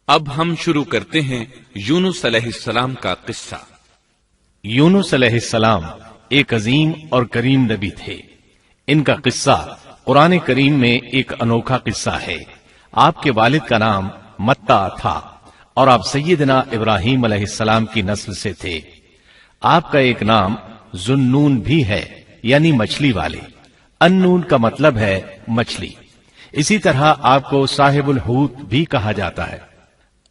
اب ہم شروع کرتے ہیں یونس علیہ السلام کا قصہ۔ یونس علیہ السلام ایک عظیم اور کریم نبی تھے۔ ان کا قصہ قرآن کریم میں ایک انوکھا قصہ ہے۔ آپ کے والد کا نام متا تھا اور آپ سیدنا ابراہیم علیہ السلام کی نسل سے تھے۔ آپ کا ایک نام ذوالنون بھی ہے، یعنی مچھلی والے۔ النون کا مطلب ہے مچھلی۔ اسی طرح آپ کو صاحب الحوت بھی کہا جاتا ہے۔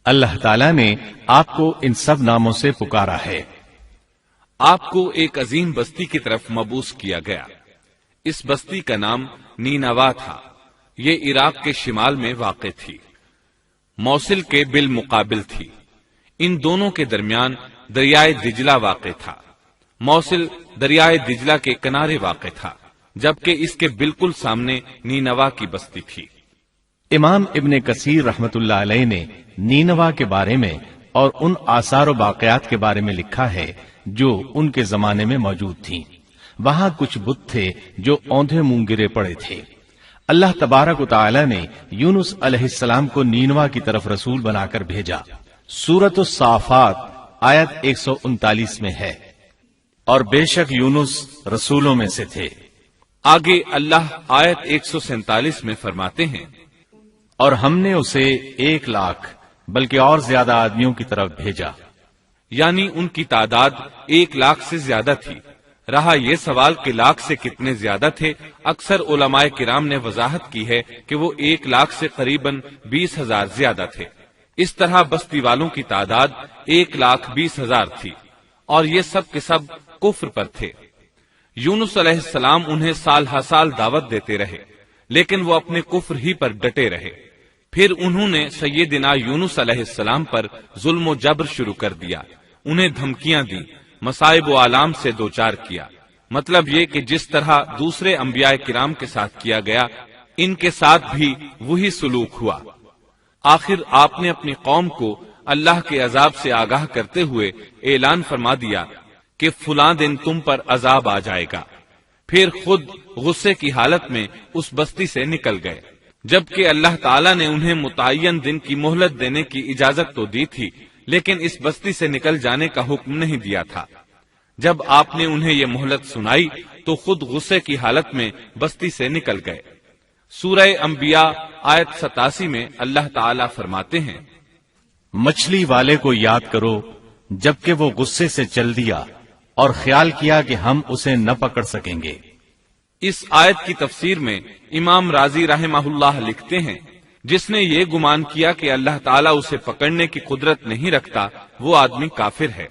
اللہ تعالیٰ نے آپ کو ان سب ناموں سے پکارا ہے۔ آپ کو ایک عظیم بستی کی طرف مبعوث کیا گیا۔ اس بستی کا نام نینوا تھا۔ یہ عراق کے شمال میں واقع تھی، موصل کے بالمقابل تھی۔ ان دونوں کے درمیان دریائے دجلہ واقع تھا۔ موصل دریائے دجلہ کے کنارے واقع تھا، جبکہ اس کے بالکل سامنے نینوا کی بستی تھی۔ امام ابن کثیر رحمت اللہ علیہ نے نینوا کے بارے میں اور ان آثار و باقیات کے بارے میں لکھا ہے جو ان کے زمانے میں موجود تھیں۔ وہاں کچھ بت تھے جو اوندھے منہ گرے پڑے تھے۔ اللہ تبارک و تعالی نے یونس علیہ السلام کو نینوا کی طرف رسول بنا کر بھیجا۔ سورۃ الصافات آیت 139 میں ہے، اور بے شک یونس رسولوں میں سے تھے۔ آگے اللہ آیت 147 میں فرماتے ہیں، اور ہم نے اسے 1,00,000 بلکہ اور زیادہ آدمیوں کی طرف بھیجا۔ یعنی ان کی تعداد 1,00,000 سے زیادہ تھی۔ رہا یہ سوال کہ لاکھ سے کتنے زیادہ تھے، اکثر علماء کرام نے وضاحت کی ہے کہ وہ 1,00,000 سے قریباً 20,000 زیادہ تھے۔ اس طرح بستی والوں کی تعداد 1,20,000 تھی، اور یہ سب کے سب کفر پر تھے۔ یونس علیہ السلام انہیں سال ہر سال دعوت دیتے رہے، لیکن وہ اپنے کفر ہی پر ڈٹے رہے۔ پھر انہوں نے سیدنا یونس علیہ السلام پر ظلم و جبر شروع کر دیا، انہیں دھمکیاں دی، مصائب و آلام سے دوچار کیا۔ مطلب یہ کہ جس طرح دوسرے انبیاء کرام کے ساتھ کیا گیا، ان کے ساتھ بھی وہی سلوک ہوا۔ آخر آپ نے اپنی قوم کو اللہ کے عذاب سے آگاہ کرتے ہوئے اعلان فرما دیا کہ فلاں دن تم پر عذاب آ جائے گا۔ پھر خود غصے کی حالت میں اس بستی سے نکل گئے، جبکہ اللہ تعالیٰ نے انہیں متعین دن کی مہلت دینے کی اجازت تو دی تھی، لیکن اس بستی سے نکل جانے کا حکم نہیں دیا تھا۔ جب آپ نے انہیں یہ مہلت سنائی تو خود غصے کی حالت میں بستی سے نکل گئے۔ سورہ انبیاء آیت 87 میں اللہ تعالیٰ فرماتے ہیں، مچھلی والے کو یاد کرو جبکہ وہ غصے سے چل دیا اور خیال کیا کہ ہم اسے نہ پکڑ سکیں گے۔ اس آیت کی تفسیر میں امام رازی رحمہ اللہ لکھتے ہیں، جس نے یہ گمان کیا کہ اللہ تعالیٰ اسے پکڑنے کی قدرت نہیں رکھتا، وہ آدمی کافر ہے۔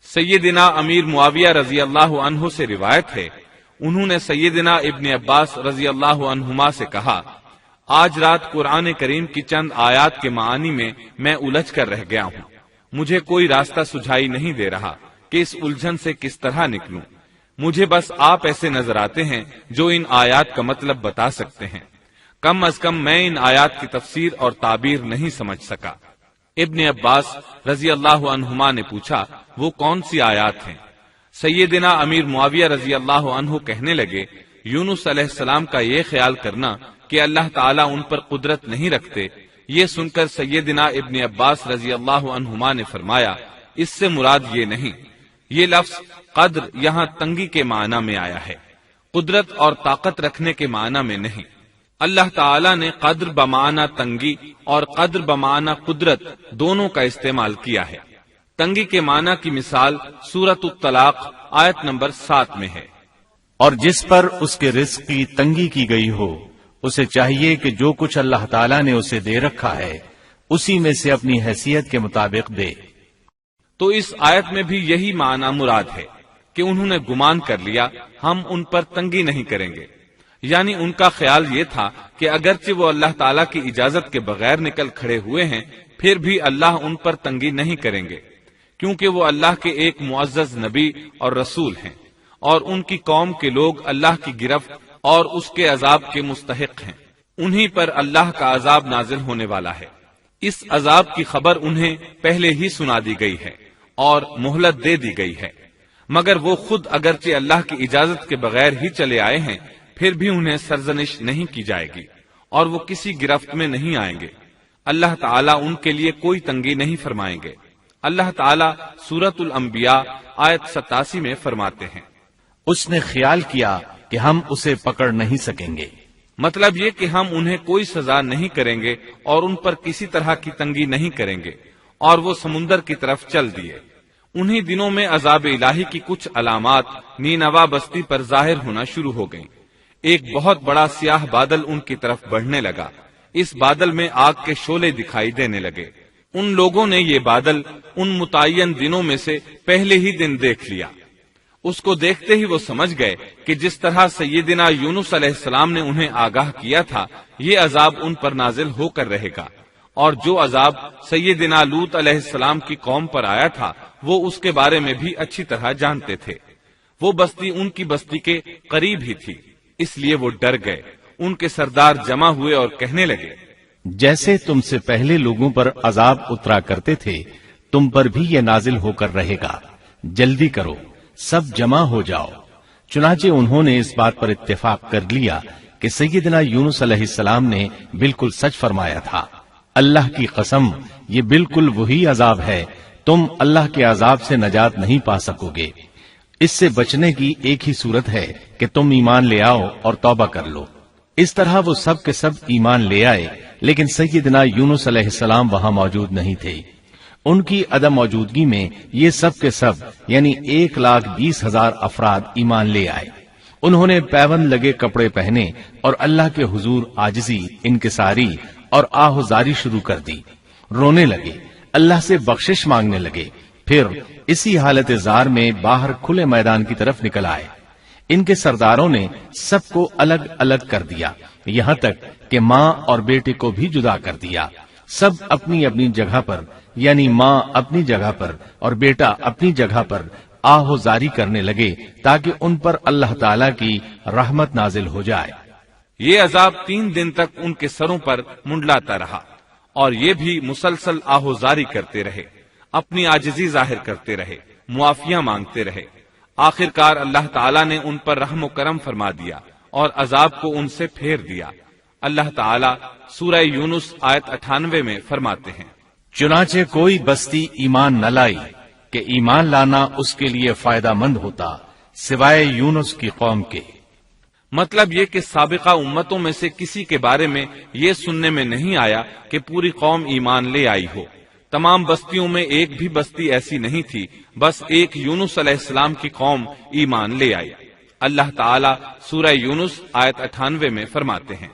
سیدنا امیر معاویہ رضی اللہ عنہ سے روایت ہے، انہوں نے سیدنا ابن عباس رضی اللہ عنہما سے کہا، آج رات قرآن کریم کی چند آیات کے معانی میں میں الجھ کر رہ گیا ہوں۔ مجھے کوئی راستہ سجھائی نہیں دے رہا کہ اس الجھن سے کس طرح نکلوں۔ مجھے بس آپ ایسے نظر آتے ہیں جو ان آیات کا مطلب بتا سکتے ہیں۔ کم از کم میں ان آیات کی تفسیر اور تعبیر نہیں سمجھ سکا۔ ابن عباس رضی اللہ عنہما نے پوچھا، وہ کون سی آیات ہیں؟ سیدنا امیر معاویہ رضی اللہ عنہ کہنے لگے، یونس علیہ السلام کا یہ خیال کرنا کہ اللہ تعالیٰ ان پر قدرت نہیں رکھتے۔ یہ سن کر سیدنا ابن عباس رضی اللہ عنہما نے فرمایا، اس سے مراد یہ نہیں۔ یہ لفظ قدر یہاں تنگی کے معنی میں آیا ہے، قدرت اور طاقت رکھنے کے معنی میں نہیں۔ اللہ تعالیٰ نے قدر بمعنی تنگی اور قدر بمعنی قدرت دونوں کا استعمال کیا ہے۔ تنگی کے معنی کی مثال سورۃ الطلاق آیت نمبر 7 میں ہے، اور جس پر اس کے رزق کی تنگی کی گئی ہو، اسے چاہیے کہ جو کچھ اللہ تعالیٰ نے اسے دے رکھا ہے اسی میں سے اپنی حیثیت کے مطابق دے۔ تو اس آیت میں بھی یہی معنی مراد ہے کہ انہوں نے گمان کر لیا ہم ان پر تنگی نہیں کریں گے، یعنی ان کا خیال یہ تھا کہ اگرچہ وہ اللہ تعالیٰ کی اجازت کے بغیر نکل کھڑے ہوئے ہیں، پھر بھی اللہ ان پر تنگی نہیں کریں گے، کیونکہ وہ اللہ کے ایک معزز نبی اور رسول ہیں، اور ان کی قوم کے لوگ اللہ کی گرفت اور اس کے عذاب کے مستحق ہیں۔ انہی پر اللہ کا عذاب نازل ہونے والا ہے۔ اس عذاب کی خبر انہیں پہلے ہی سنا دی گئی ہے اور مہلت دے دی گئی ہے، مگر وہ خود اگرچہ اللہ کی اجازت کے بغیر ہی چلے آئے ہیں، پھر بھی انہیں سرزنش نہیں کی جائے گی اور وہ کسی گرفت میں نہیں آئیں گے۔ اللہ تعالیٰ ان کے لیے کوئی تنگی نہیں فرمائیں گے۔ اللہ تعالیٰ سورۃ الانبیاء آیت 87 میں فرماتے ہیں، اس نے خیال کیا کہ ہم اسے پکڑ نہیں سکیں گے۔ مطلب یہ کہ ہم انہیں کوئی سزا نہیں کریں گے اور ان پر کسی طرح کی تنگی نہیں کریں گے، اور وہ سمندر کی طرف چل دیے۔ انہی دنوں میں عذاب الہی کی کچھ علامات نینوا بستی پر ظاہر ہونا شروع ہو گئیں۔ ایک بہت بڑا سیاہ بادل ان کی طرف بڑھنے لگا۔ اس بادل میں آگ کے شعلے دکھائی دینے لگے۔ ان لوگوں نے یہ بادل ان متعین دنوں میں سے پہلے ہی دن دیکھ لیا۔ اس کو دیکھتے ہی وہ سمجھ گئے کہ جس طرح سیدنا یونس علیہ السلام نے انہیں آگاہ کیا تھا، یہ عذاب ان پر نازل ہو کر رہے گا، اور جو عذاب سیدنا لوط علیہ السلام کی قوم پر آیا تھا وہ اس کے بارے میں بھی اچھی طرح جانتے تھے۔ وہ بستی ان کی بستی کے قریب ہی تھی، اس لیے وہ ڈر گئے۔ ان کے سردار جمع ہوئے اور کہنے لگے، جیسے تم سے پہلے لوگوں پر عذاب اترا کرتے تھے، تم پر بھی یہ نازل ہو کر رہے گا، جلدی کرو، سب جمع ہو جاؤ۔ چنانچہ انہوں نے اس بات پر اتفاق کر لیا کہ سیدنا یونس علیہ السلام نے بالکل سچ فرمایا تھا۔ اللہ کی قسم، یہ بالکل وہی عذاب ہے، تم اللہ کے عذاب سے نجات نہیں پا سکو گے۔ اس سے بچنے کی ایک ہی صورت ہے کہ تم ایمان لے آؤ اور توبہ کر لو۔ اس طرح وہ سب کے سب ایمان لے آئے، لیکن سیدنا یونس علیہ السلام وہاں موجود نہیں تھے۔ ان کی عدم موجودگی میں یہ سب کے سب یعنی 1,20,000 افراد ایمان لے آئے۔ انہوں نے پیوند لگے کپڑے پہنے اور اللہ کے حضور عاجزی، انکساری اور آہوزاری شروع کر دی، رونے لگے، اللہ سے بخشش مانگنے لگے، پھر اسی حالت زار میں باہر کھلے میدان کی طرف نکل آئے۔ ان کے سرداروں نے سب کو الگ الگ کر دیا، یہاں تک کہ ماں اور بیٹے کو بھی جدا کر دیا۔ سب اپنی اپنی جگہ پر یعنی ماں اپنی جگہ پر اور بیٹا اپنی جگہ پر آہوزاری کرنے لگے تاکہ ان پر اللہ تعالی کی رحمت نازل ہو جائے۔ یہ عذاب 3 دن تک ان کے سروں پر منڈلاتا رہا، اور یہ بھی مسلسل آہوزاری کرتے رہے، اپنی عاجزی ظاہر کرتے رہے، معافیاں مانگتے رہے۔ آخرکار اللہ تعالیٰ نے ان پر رحم و کرم فرما دیا اور عذاب کو ان سے پھیر دیا۔ اللہ تعالیٰ سورہ یونس آیت 98 میں فرماتے ہیں، چنانچہ کوئی بستی ایمان نہ لائی کہ ایمان لانا اس کے لیے فائدہ مند ہوتا سوائے یونس کی قوم کے۔ مطلب یہ کہ سابقہ امتوں میں سے کسی کے بارے میں یہ سننے میں نہیں آیا کہ پوری قوم ایمان لے آئی ہو۔ تمام بستیوں میں ایک بھی بستی ایسی نہیں تھی، بس ایک یونس علیہ السلام کی قوم ایمان لے آئی۔ اللہ تعالیٰ سورہ یونس آیت 98 میں فرماتے ہیں،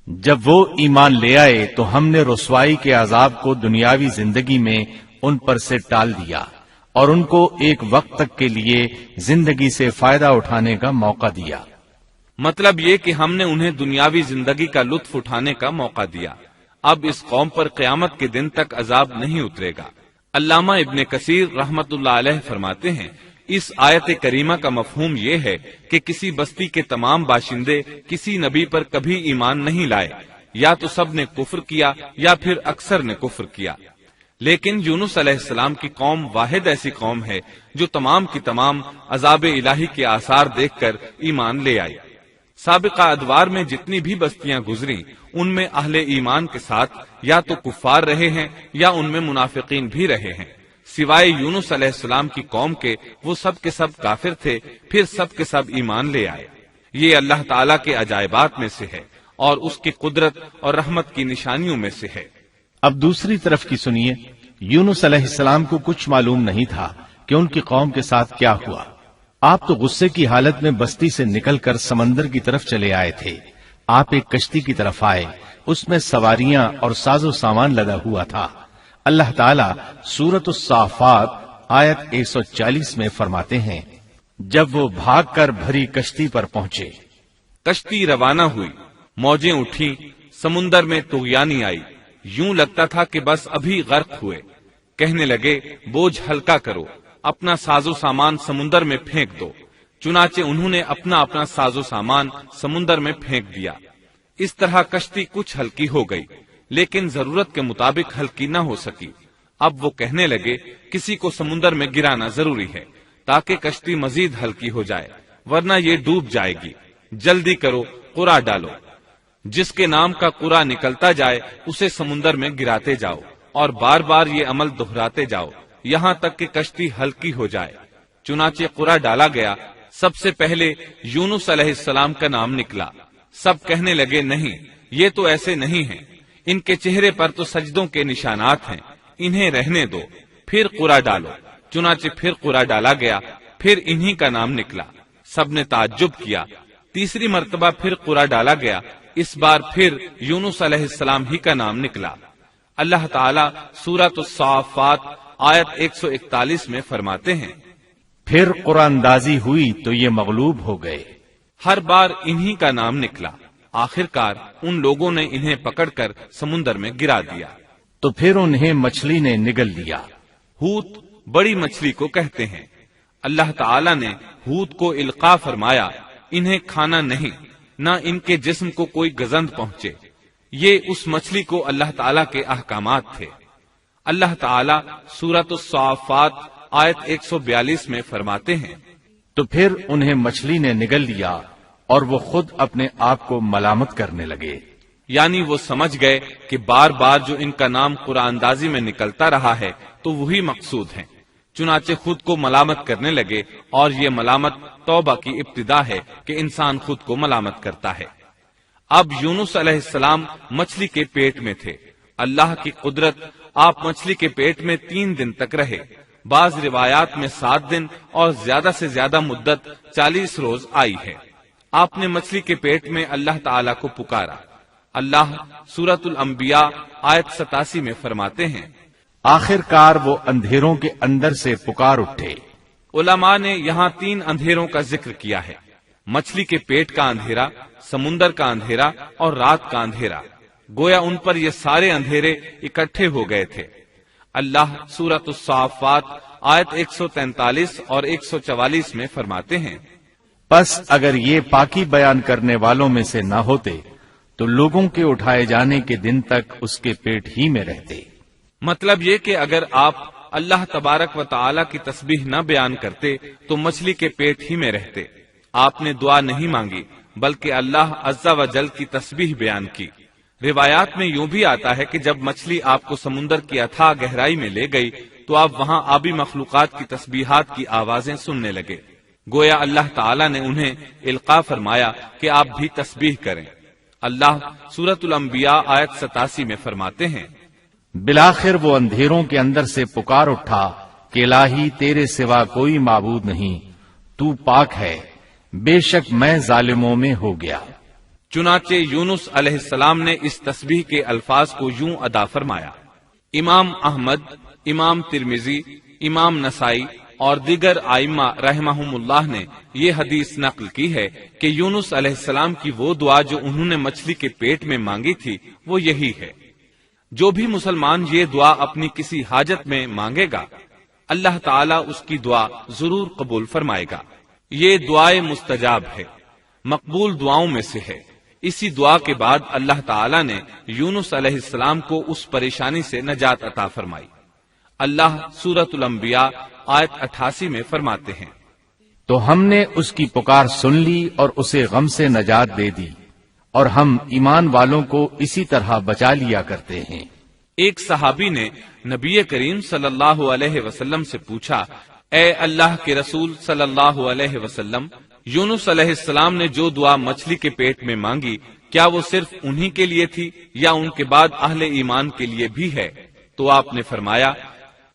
جب وہ ایمان لے آئے تو ہم نے رسوائی کے عذاب کو دنیاوی زندگی میں ان پر سے ٹال دیا اور ان کو ایک وقت تک کے لیے زندگی سے فائدہ اٹھانے کا موقع دیا۔ مطلب یہ کہ ہم نے انہیں دنیاوی زندگی کا لطف اٹھانے کا موقع دیا۔ اب اس قوم پر قیامت کے دن تک عذاب نہیں اترے گا۔ علامہ ابن کثیر رحمت اللہ علیہ فرماتے ہیں، اس آیت کریمہ کا مفہوم یہ ہے کہ کسی بستی کے تمام باشندے کسی نبی پر کبھی ایمان نہیں لائے، یا تو سب نے کفر کیا یا پھر اکثر نے کفر کیا۔ لیکن یونس علیہ السلام کی قوم واحد ایسی قوم ہے جو تمام کی تمام عذاب الہی کے آثار دیکھ کر ایمان لے آئی۔ سابقہ ادوار میں جتنی بھی بستیاں گزری ان میں اہل ایمان کے ساتھ یا تو کفار رہے ہیں یا ان میں منافقین بھی رہے ہیں، سوائے یونس علیہ السلام کی قوم کے وہ سب کے سب کافر تھے، پھر سب کے سب ایمان لے آئے۔ یہ اللہ تعالیٰ کے عجائبات میں سے ہے اور اس کی قدرت اور رحمت کی نشانیوں میں سے ہے۔ اب دوسری طرف کی سنیے، یونس علیہ السلام کو کچھ معلوم نہیں تھا کہ ان کی قوم کے ساتھ کیا ہوا۔ آپ تو غصے کی حالت میں بستی سے نکل کر سمندر کی طرف چلے آئے تھے۔ آپ ایک کشتی کی طرف آئے، اس میں سواریاں اور ساز و سامان لدا ہوا تھا۔ اللہ تعالیٰ سورۃ الصافات آیت 140 میں فرماتے ہیں، جب وہ بھاگ کر بھری کشتی پر پہنچے، کشتی روانہ ہوئی، موجیں اٹھیں، سمندر میں طغیانی آئی، یوں لگتا تھا کہ بس ابھی غرق ہوئے۔ کہنے لگے، بوجھ ہلکا کرو، اپنا ساز و سامان سمندر میں پھینک دو۔ چنانچہ انہوں نے اپنا اپنا ساز و سامان سمندر میں پھینک دیا۔ اس طرح کشتی کچھ ہلکی ہو گئی، لیکن ضرورت کے مطابق ہلکی نہ ہو سکی۔ اب وہ کہنے لگے، کسی کو سمندر میں گرانا ضروری ہے تاکہ کشتی مزید ہلکی ہو جائے، ورنہ یہ ڈوب جائے گی۔ جلدی کرو، قرا ڈالو۔ جس کے نام کا قرا نکلتا جائے اسے سمندر میں گراتے جاؤ اور بار بار یہ عمل دہراتے جاؤ یہاں تک کہ کشتی ہلکی ہو جائے۔ چنانچہ قرا ڈالا گیا، سب سے پہلے یونس علیہ السلام کا نام نکلا۔ سب کہنے لگے نہیں، یہ تو ایسے نہیں ہیں، ان کے چہرے پر تو سجدوں کے نشانات ہیں، انہیں رہنے دو، پھر قرا ڈالو۔ چنانچہ پھر قرا ڈالا گیا، پھر انہی کا نام نکلا۔ سب نے تعجب کیا۔ تیسری مرتبہ پھر قرا ڈالا گیا، اس بار پھر یونس علیہ السلام ہی کا نام نکلا۔ اللہ تعالیٰ سورۃ الصافات آیت 141 میں فرماتے ہیں، پھر قرآن اندازی ہوئی تو یہ مغلوب ہو گئے۔ ہر بار انہی کا نام نکلا۔ آخر کار ان لوگوں نے انہیں پکڑ کر سمندر میں گرا دیا۔ تو پھر انہیں مچھلی نے نگل لیا۔ حوت بڑی مچھلی کو کہتے ہیں۔ اللہ تعالیٰ نے حوت کو القاء فرمایا، انہیں کھانا نہیں، نہ ان کے جسم کو کوئی گزند پہنچے۔ یہ اس مچھلی کو اللہ تعالیٰ کے احکامات تھے۔ اللہ تعالیٰ سورۃ الصافات آیت 142 میں فرماتے ہیں، تو پھر انہیں مچھلی نے نگل لیا اور وہ خود اپنے آپ کو ملامت کرنے لگے۔ یعنی وہ سمجھ گئے کہ بار بار جو ان کا نام قرآن اندازی میں نکلتا رہا ہے تو وہی مقصود ہیں، چنانچہ خود کو ملامت کرنے لگے، اور یہ ملامت توبہ کی ابتدا ہے کہ انسان خود کو ملامت کرتا ہے۔ اب یونس علیہ السلام مچھلی کے پیٹ میں تھے۔ اللہ کی قدرت، آپ مچھلی کے پیٹ میں 3 دن تک رہے، بعض روایات میں 7 دن اور زیادہ سے زیادہ مدت 40 روز آئی ہے۔ آپ نے مچھلی کے پیٹ میں اللہ تعالیٰ کو پکارا۔ اللہ سورۃ الانبیاء آیت 87 میں فرماتے ہیں، آخر کار وہ اندھیروں کے اندر سے پکار اٹھے۔ علماء نے یہاں 3 اندھیروں کا ذکر کیا ہے، مچھلی کے پیٹ کا اندھیرا، سمندر کا اندھیرا اور رات کا اندھیرا۔ گویا ان پر یہ سارے اندھیرے اکٹھے ہو گئے تھے۔ اللہ سورۃ الصافات آیت 143 اور 144 میں فرماتے ہیں، پس اگر یہ پاکی بیان کرنے والوں میں سے نہ ہوتے تو لوگوں کے اٹھائے جانے کے دن تک اس کے پیٹ ہی میں رہتے۔ مطلب یہ کہ اگر آپ اللہ تبارک و تعالی کی تسبیح نہ بیان کرتے تو مچھلی کے پیٹ ہی میں رہتے۔ آپ نے دعا نہیں مانگی بلکہ اللہ عز و جل کی تسبیح بیان کی۔ روایات میں یوں بھی آتا ہے کہ جب مچھلی آپ کو سمندر کی اتھاہ گہرائی میں لے گئی تو آپ وہاں آبی مخلوقات کی تسبیحات کی آوازیں سننے لگے۔ گویا اللہ تعالیٰ نے انہیں القاء فرمایا کہ آپ بھی تسبیح کریں۔ اللہ سورۃ الانبیاء آیت 87 میں فرماتے ہیں، بالآخر وہ اندھیروں کے اندر سے پکار اٹھا کہ الہی تیرے سوا کوئی معبود نہیں، تو پاک ہے، بے شک میں ظالموں میں ہو گیا۔ چنانچہ یونس علیہ السلام نے اس تسبیح کے الفاظ کو یوں ادا فرمایا۔ امام احمد، امام ترمذی، امام نسائی اور دیگر ائمہ رحمہم اللہ نے یہ حدیث نقل کی ہے کہ یونس علیہ السلام کی وہ دعا جو انہوں نے مچھلی کے پیٹ میں مانگی تھی وہ یہی ہے۔ جو بھی مسلمان یہ دعا اپنی کسی حاجت میں مانگے گا، اللہ تعالیٰ اس کی دعا ضرور قبول فرمائے گا۔ یہ دعائے مستجاب ہے، مقبول دعاؤں میں سے ہے۔ اسی دعا کے بعد اللہ تعالیٰ نے یونس علیہ السلام کو اس پریشانی سے نجات عطا فرمائی۔ اللہ سورۃ الانبیاء آیت 88 میں فرماتے ہیں، تو ہم نے اس کی پکار سن لی اور اسے غم سے نجات دے دی، اور ہم ایمان والوں کو اسی طرح بچا لیا کرتے ہیں۔ ایک صحابی نے نبی کریم صلی اللہ علیہ وسلم سے پوچھا، اے اللہ کے رسول صلی اللہ علیہ وسلم، یونس علیہ السلام نے جو دعا مچھلی کے پیٹ میں مانگی، کیا وہ صرف انہی کے لیے تھی یا ان کے بعد اہل ایمان کے لیے بھی ہے؟ تو آپ نے فرمایا،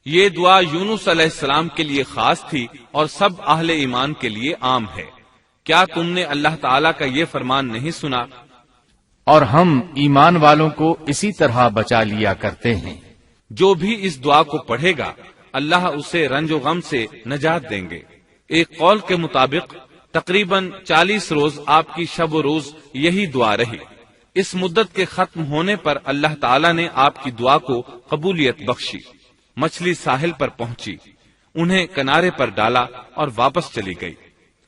یہ دعا یونس علیہ السلام کے لیے خاص تھی اور سب اہل ایمان کے لیے عام ہے۔ کیا تم نے اللہ تعالیٰ کا یہ فرمان نہیں سنا؟ اور ہم ایمان والوں کو اسی طرح بچا لیا کرتے ہیں۔ جو بھی اس دعا کو پڑھے گا اللہ اسے رنج و غم سے نجات دیں گے۔ ایک قول کے مطابق تقریباً 40 روز آپ کی شب و روز یہی دعا رہی۔ اس مدت کے ختم ہونے پر اللہ تعالیٰ نے آپ کی دعا کو قبولیت بخشی۔ مچھلی ساحل پر پہنچی، انہیں کنارے پر ڈالا اور واپس چلی گئی۔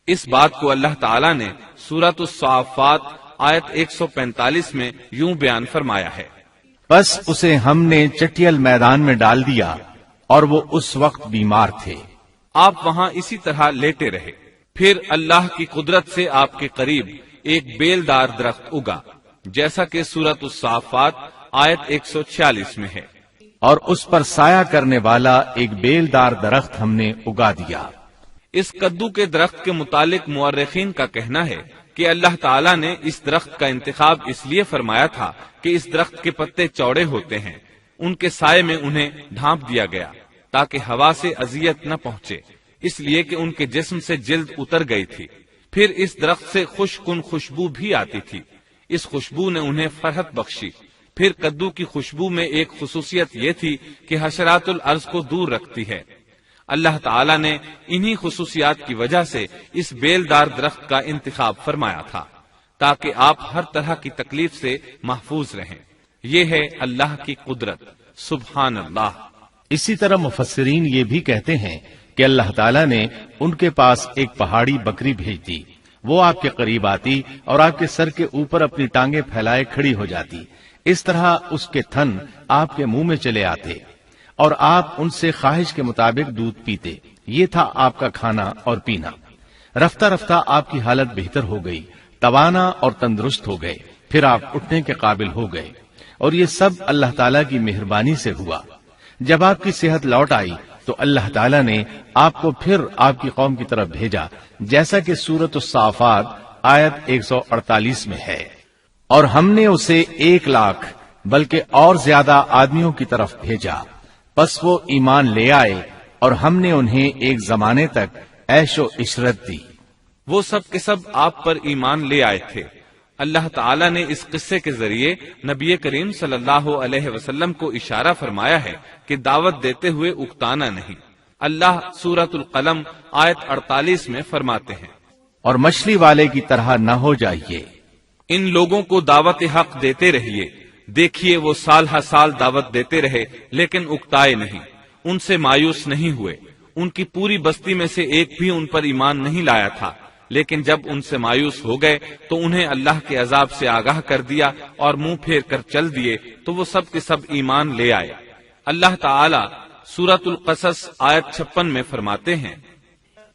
اس بات کو اللہ تعالیٰ نے سورۃ الصافات آیت 145 میں یوں بیان فرمایا ہے، بس اسے ہم نے چٹیل میدان میں ڈال دیا اور وہ اس وقت بیمار تھے۔ آپ وہاں اسی طرح لیٹے رہے۔ پھر اللہ کی قدرت سے آپ کے قریب ایک بیلدار درخت اگا، جیسا کہ سورۃ الصافات آیت 146 میں ہے۔ اور اس پر سایہ کرنے والا ایک بیلدار درخت ہم نے اگا دیا۔ اس کدو کے درخت کے متعلق مورخین کا کہنا ہے کہ اللہ تعالیٰ نے اس درخت کا انتخاب اس لیے فرمایا تھا کہ اس درخت کے پتے چوڑے ہوتے ہیں، ان کے سائے میں انہیں ڈھانپ دیا گیا تاکہ ہوا سے اذیت نہ پہنچے، اس لیے کہ ان کے جسم سے جلد اتر گئی تھی۔ پھر اس درخت سے خوشکن خوشبو بھی آتی تھی، اس خوشبو نے انہیں فرحت بخشی۔ پھر کدو کی خوشبو میں ایک خصوصیت یہ تھی کہ حشرات الارض کو دور رکھتی ہے۔ اللہ تعالیٰ نے انہی خصوصیات کی وجہ سے اس بیلدار درخت کا انتخاب فرمایا تھا تاکہ آپ ہر طرح کی تکلیف سے محفوظ رہیں۔ یہ ہے اللہ کی قدرت، سبحان اللہ۔ اسی طرح مفسرین یہ بھی کہتے ہیں کہ اللہ تعالیٰ نے ان کے پاس ایک پہاڑی بکری بھیج دی، وہ آپ کے قریب آتی اور آپ کے سر کے اوپر اپنی ٹانگیں پھیلائے کھڑی ہو جاتی، اس طرح اس کے تھن آپ کے منہ میں چلے آتے اور آپ ان سے خواہش کے مطابق دودھ پیتے۔ یہ تھا آپ کا کھانا اور پینا۔ رفتہ رفتہ آپ کی حالت بہتر ہو گئی، توانا اور تندرست ہو گئے، پھر آپ اٹھنے کے قابل ہو گئے، اور یہ سب اللہ تعالیٰ کی مہربانی سے ہوا۔ جب آپ کی صحت لوٹ آئی تو اللہ تعالیٰ نے آپ کو پھر آپ کی قوم کی طرف بھیجا، جیسا کہ سورۃ الصافات آیت 148 میں ہے۔ اور ہم نے اسے 1,00,000 بلکہ اور زیادہ آدمیوں کی طرف بھیجا، پس وہ ایمان لے آئے اور ہم نے انہیں ایک زمانے تک عیش و عشرت دی۔ وہ سب کے سب آپ پر ایمان لے آئے تھے۔ اللہ تعالیٰ نے اس قصے کے ذریعے نبی کریم صلی اللہ علیہ وسلم کو اشارہ فرمایا ہے کہ دعوت دیتے ہوئے اکتانا نہیں۔ اللہ سورۃ القلم آیت 48 میں فرماتے ہیں، اور مچھلی والے کی طرح نہ ہو جائیے، ان لوگوں کو دعوت حق دیتے رہیے، دیکھیے وہ سال ہر سال دعوت دیتے رہے لیکن اکتائے نہیں، ان سے مایوس نہیں ہوئے، ان کی پوری بستی میں سے ایک بھی ان پر ایمان نہیں لایا تھا، لیکن جب ان سے مایوس ہو گئے تو انہیں اللہ کے عذاب سے آگاہ کر دیا اور منہ پھیر کر چل دیے تو وہ سب کے سب ایمان لے آئے۔ اللہ تعالی سورۃ القصص آیت 56 میں فرماتے ہیں،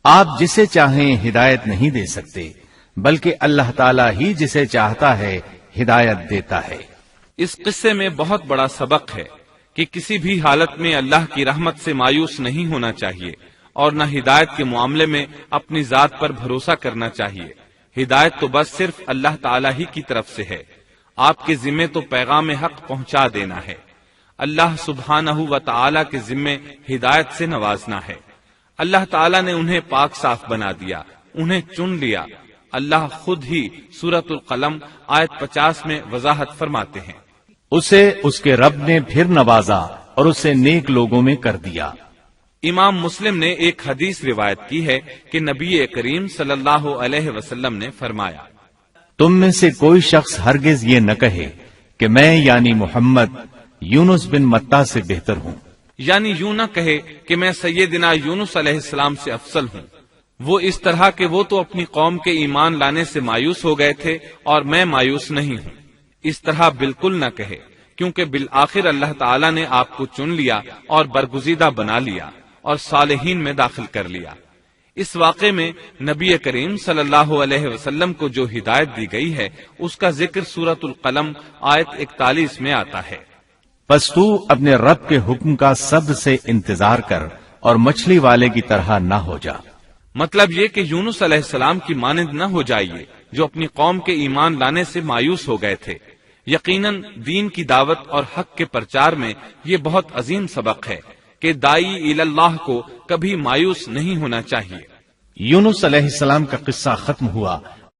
آپ جسے چاہیں ہدایت نہیں دے سکتے بلکہ اللہ تعالیٰ ہی جسے چاہتا ہے ہدایت دیتا ہے۔ اس قصے میں بہت بڑا سبق ہے کہ کسی بھی حالت میں اللہ کی رحمت سے مایوس نہیں ہونا چاہیے اور نہ ہدایت کے معاملے میں اپنی ذات پر بھروسہ کرنا چاہیے۔ ہدایت تو بس صرف اللہ تعالیٰ ہی کی طرف سے ہے، آپ کے ذمے تو پیغام حق پہنچا دینا ہے۔ اللہ سبحانہ و تعالیٰ کے ذمے ہدایت سے نوازنا ہے۔ اللہ تعالیٰ نے انہیں پاک صاف بنا دیا، انہیں چن لیا۔ اللہ خود ہی سورۃ القلم آیت 50 میں وضاحت فرماتے ہیں، اسے اس کے رب نے پھر نوازا اور اسے نیک لوگوں میں کر دیا۔ امام مسلم نے ایک حدیث روایت کی ہے کہ نبی کریم صلی اللہ علیہ وسلم نے فرمایا، تم میں سے کوئی شخص ہرگز یہ نہ کہے کہ میں یعنی محمد یونس بن متا سے بہتر ہوں، یعنی یوں نہ کہے کہ میں سیدنا یونس علیہ السلام سے افضل ہوں، وہ اس طرح کہ وہ تو اپنی قوم کے ایمان لانے سے مایوس ہو گئے تھے اور میں مایوس نہیں ہوں، اس طرح بالکل نہ کہے، کیونکہ بالآخر اللہ تعالیٰ نے آپ کو چن لیا اور برگزیدہ بنا لیا اور صالحین میں داخل کر لیا۔ اس واقعے میں نبی کریم صلی اللہ علیہ وسلم کو جو ہدایت دی گئی ہے اس کا ذکر سورۃ القلم آیت 41 میں آتا ہے، پس تو اپنے رب کے حکم کا صبر سے انتظار کر اور مچھلی والے کی طرح نہ ہو جا۔ مطلب یہ کہ یونس علیہ السلام کی مانند نہ ہو جائیے جو اپنی قوم کے ایمان لانے سے مایوس ہو گئے تھے۔ یقیناً دین کی دعوت اور حق کے پرچار میں یہ بہت عظیم سبق ہے کہ داعی اللہ کو کبھی مایوس نہیں ہونا چاہیے۔ یونس علیہ السلام کا قصہ ختم ہوا